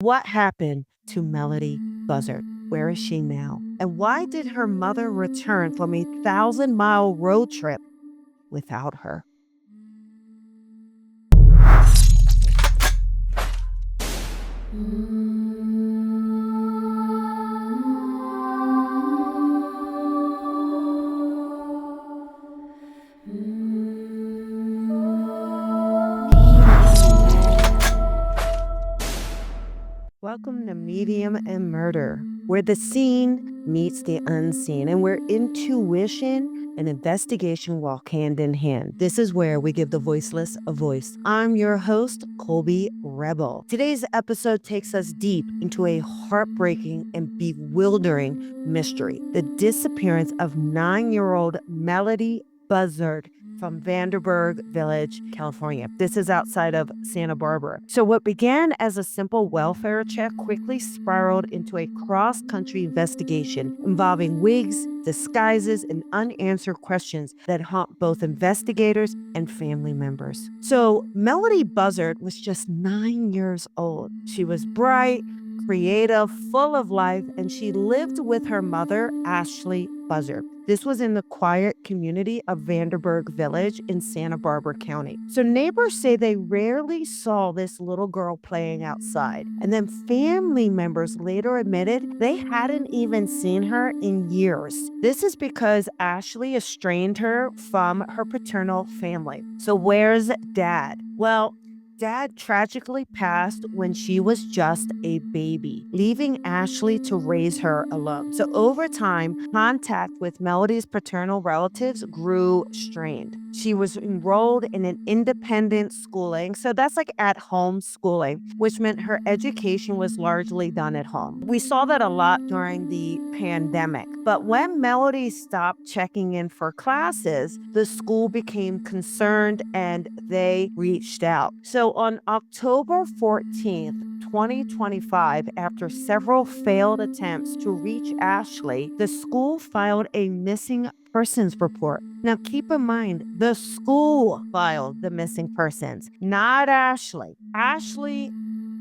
What happened to Melodee Buzzard? Where is she now? And why did her mother return from a 1,000-mile road trip without her? Welcome to Medium and Murder, where the seen meets the unseen and where intuition and investigation walk hand in hand. This is where we give the voiceless a voice. I'm your host, Colby Rebel. Today's episode takes us deep into a heartbreaking and bewildering mystery: the disappearance of 9-year-old Melodee Buzzard from Vanderburgh Village, California. This is outside of Santa Barbara. So what began as a simple welfare check quickly spiraled into a cross-country investigation involving wigs, disguises, and unanswered questions that haunt both investigators and family members. So Melodee Buzzard was just 9 years old. She was bright, creative, full of life, and she lived with her mother, Ashley Buzzard. This was in the quiet community of Vanderburgh Village in Santa Barbara County. So neighbors say they rarely saw this little girl playing outside. And then family members later admitted they hadn't even seen her in years. This is because Ashley estranged her from her paternal family. So where's Dad? Well, Dad tragically passed when she was just a baby, leaving Ashley to raise her alone. So over time, contact with Melodee's paternal relatives grew strained. She was enrolled in an independent schooling, so that's like at-home schooling, which meant her education was largely done at home. We saw that a lot during the pandemic, but when Melodee stopped checking in for classes, the school became concerned and they reached out. So on October 14th, 2025, after several failed attempts to reach Ashley, the school filed a missing persons report. Now, keep in mind, the school filed the missing persons, not Ashley. Ashley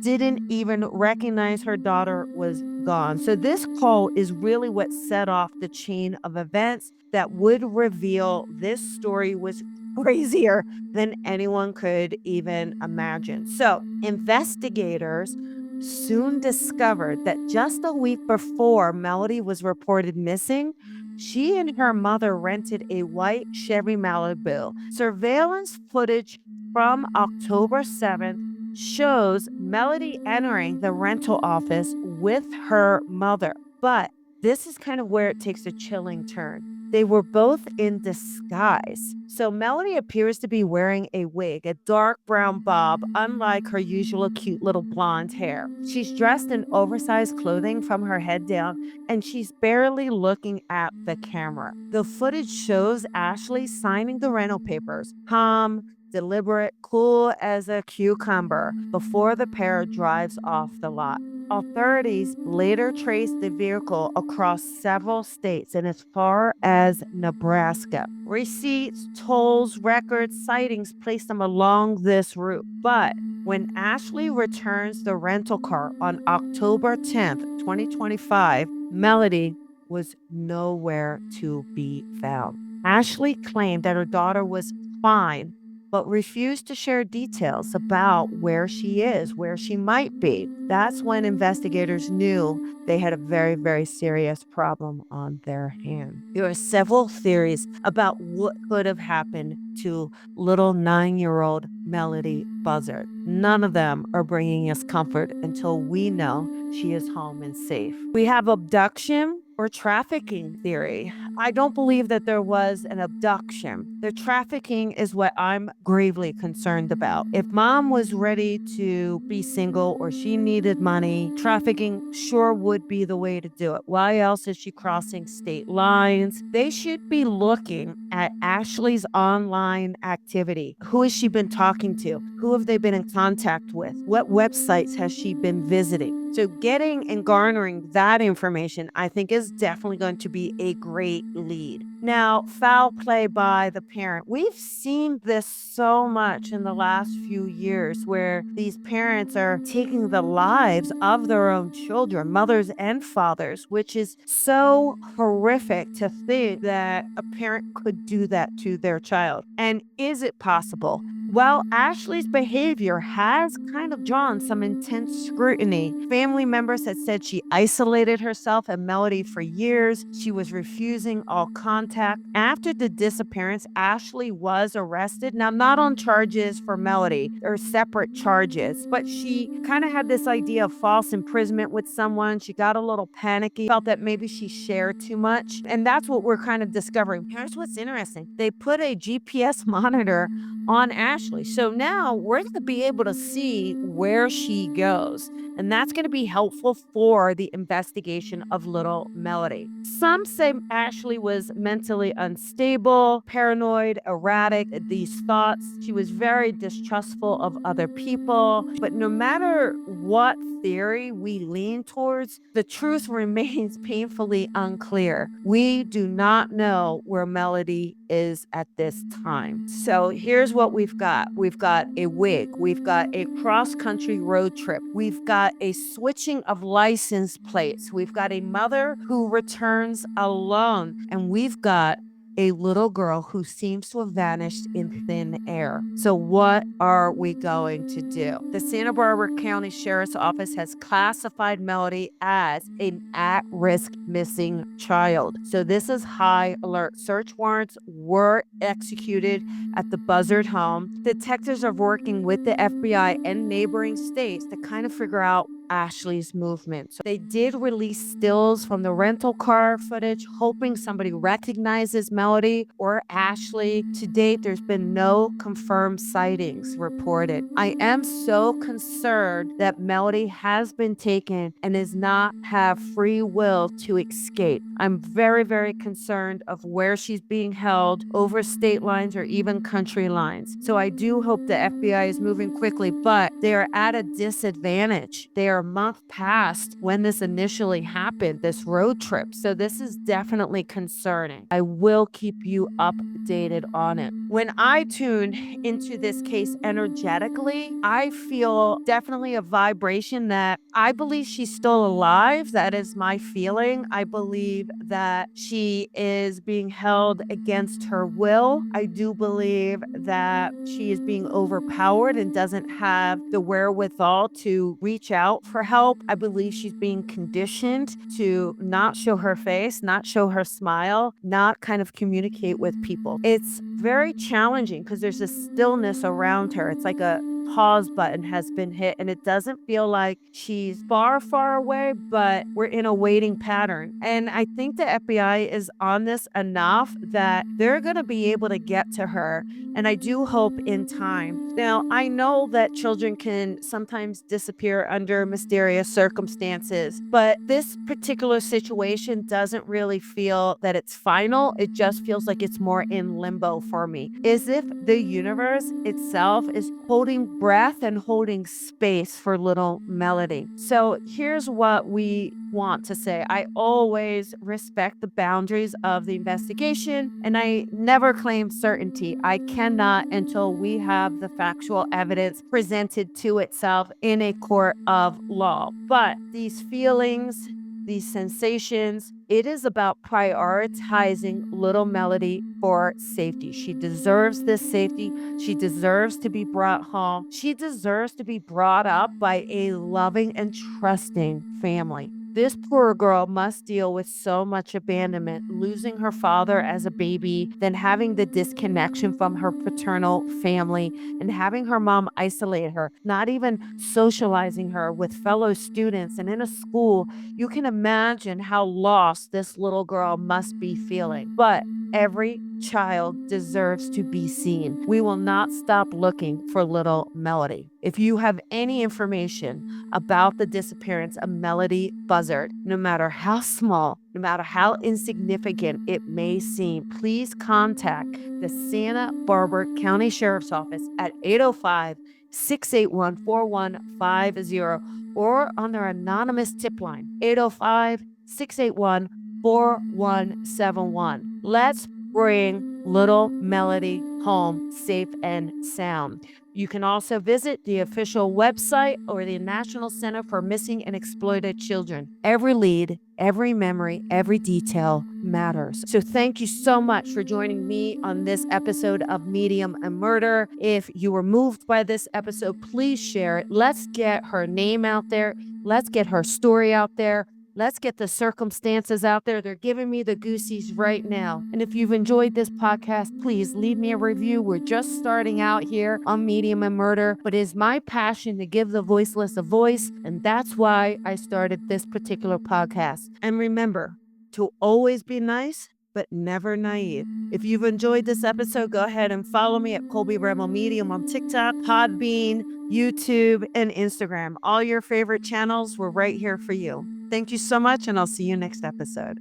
didn't even recognize her daughter was gone. So this call is really what set off the chain of events that would reveal this story was crazier than anyone could even imagine. So investigators soon discovered that just a week before Melodee was reported missing, she and her mother rented a white Chevy Malibu. Surveillance footage from October 7th shows Melodee entering the rental office with her mother. But this is kind of where it takes a chilling turn. They were both in disguise. So Melodee appears to be wearing a wig, a dark brown bob, unlike her usual cute little blonde hair. She's dressed in oversized clothing from her head down, and she's barely looking at the camera. The footage shows Ashley signing the rental papers, calm, deliberate, cool as a cucumber, before the pair drives off the lot. Authorities later traced the vehicle across several states and as far as Nebraska. Receipts, tolls, records, sightings placed them along this route. But when Ashley returns the rental car on October 10th, 2025, Melodee was nowhere to be found. Ashley claimed that her daughter was fine, but refused to share details about where she is, where she might be. That's when investigators knew they had a very, very serious problem on their hands. There are several theories about what could have happened to little 9-year-old Melodee Buzzard. None of them are bringing us comfort until we know she is home and safe. We have abduction or trafficking theory. I don't believe that there was an abduction. The trafficking is what I'm gravely concerned about. If mom was ready to be single or she needed money, trafficking sure would be the way to do it. Why else is she crossing state lines? They should be looking at Ashley's online activity. Who has she been talking to? Who have they been in contact with? What websites has she been visiting? So getting and garnering that information, I think, is definitely going to be a great lead. Now, foul play by the parent. We've seen this so much in the last few years where these parents are taking the lives of their own children, mothers and fathers, which is so horrific to think that a parent could do that to their child. And is it possible? Well, Ashley's behavior has kind of drawn some intense scrutiny. Family members had said she isolated herself and Melodee for years. She was refusing all contact. After the disappearance, Ashley was arrested. Now, not on charges for Melodee, or separate charges, but she kind of had this idea of false imprisonment with someone. She got a little panicky, felt that maybe she shared too much. And that's what we're kind of discovering. Here's what's interesting: they put a GPS monitor on Ashley. So now we're going to be able to see where she goes. And that's going to be helpful for the investigation of little Melodee. Some say Ashley was mentally unstable, paranoid, erratic, these thoughts. She was very distrustful of other people. But no matter what theory we lean towards, the truth remains painfully unclear. We do not know where Melodee is at this time. So here's what we've got: we've got a wig, we've got a cross country road trip, we've got a switching of license plates, we've got a mother who returns alone, and we've got a little girl who seems to have vanished in thin air. So what are we going to do? The Santa Barbara County Sheriff's Office has classified Melodee as an at-risk missing child. So this is high alert. Search warrants were executed at the Buzzard home. Detectives are working with the FBI and neighboring states to kind of figure out Ashley's movement. So they did release stills from the rental car footage, hoping somebody recognizes Melodee or Ashley. To date, there's been no confirmed sightings reported. I am so concerned that Melodee has been taken and does not have free will to escape. I'm very, very concerned of where she's being held over state lines or even country lines. So I do hope the FBI is moving quickly, but they are at a disadvantage. They are a month past when this initially happened, this road trip. So this is definitely concerning. I will keep you updated on it. When I tune into this case energetically, I feel definitely a vibration that I believe she's still alive. That is my feeling. I believe that she is being held against her will. I do believe that she is being overpowered and doesn't have the wherewithal to reach out for help. I believe she's being conditioned to not show her face, not show her smile, not kind of communicate with people. It's very challenging because there's a stillness around her. It's like a pause button has been hit, and it doesn't feel like she's far, far away, but we're in a waiting pattern. And I think the FBI is on this enough that they're going to be able to get to her. And I do hope in time. Now, I know that children can sometimes disappear under mysterious circumstances, but this particular situation doesn't really feel that it's final. It just feels like it's more in limbo for me, as if the universe itself is holding breath and holding space for little Melodee. So here's what we want to say. I always respect the boundaries of the investigation, and I never claim certainty. I cannot until we have the factual evidence presented to itself in a court of law. But these feelings, these sensations, it is about prioritizing little Melodee for safety. She deserves this safety. She deserves to be brought home. She deserves to be brought up by a loving and trusting family. This poor girl must deal with so much abandonment, losing her father as a baby, then having the disconnection from her paternal family, and having her mom isolate her, not even socializing her with fellow students and in a school. You can imagine how lost this little girl must be feeling. But every child deserves to be seen. We will not stop looking for little Melodee. If you have any information about the disappearance of Melodee Buzzard, no matter how small, no matter how insignificant it may seem, please contact the Santa Barbara County Sheriff's Office at 805-681-4150 or on their anonymous tip line, 805-681-4171. Let's bring little Melodee home safe and sound. You can also visit the official website or the National Center for Missing and Exploited Children. Every lead, every memory, every detail matters. So thank you so much for joining me on this episode of Medium and Murder. If you were moved by this episode, please share it. Let's get her name out there. Let's get her story out there. Let's get the circumstances out there. They're giving me the goosies right now. And if you've enjoyed this podcast, please leave me a review. We're just starting out here on Medium and Murder, but it is my passion to give the voiceless a voice. And that's why I started this particular podcast. And remember to always be nice, but never naive. If you've enjoyed this episode, go ahead and follow me at Colby Rebel Medium on TikTok, Podbean, YouTube, and Instagram. All your favorite channels were right here for you. Thank you so much, and I'll see you next episode.